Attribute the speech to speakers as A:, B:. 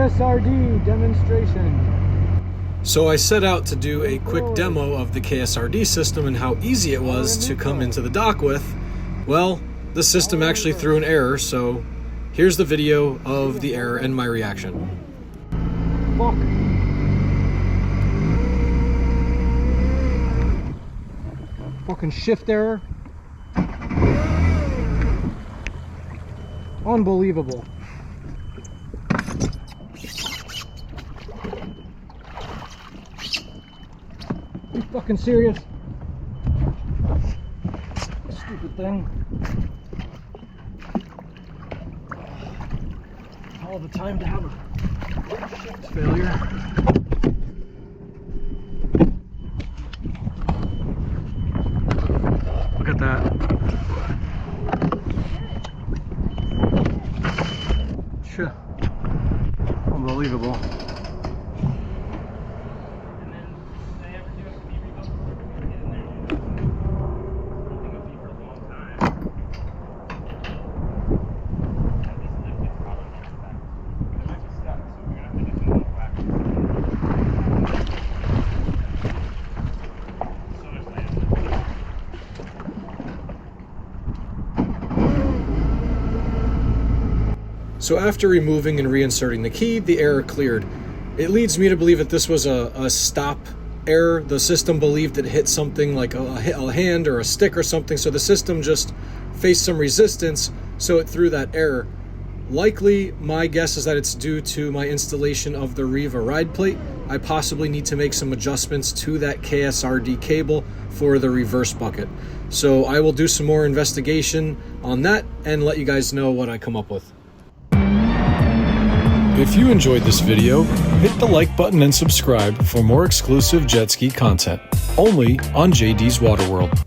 A: KSRD demonstration.
B: So I set out to do a quick demo of the KSRD system and how easy it was to come into the dock with. Well, the system actually threw an error, so here's the video of the error and my reaction.
A: Fuck. Fucking shift error. Unbelievable. Are you fucking serious? Stupid thing. All the time to have a shift failure. Look at that. Sure. Unbelievable.
B: So after removing and reinserting the key, the error cleared. It leads me to believe that this was a stop error. The system believed it hit something like a hand or a stick or something, so the system just faced some resistance, so it threw that error. Likely, my guess is that it's due to my installation of the Riva Ride Plate. I possibly need to make some adjustments to that KSRD cable for the reverse bucket. So I will do some more investigation on that and let you guys know what I come up with. If you enjoyed this video, hit the like button and subscribe for more exclusive jet ski content, only on JD's Waterworld.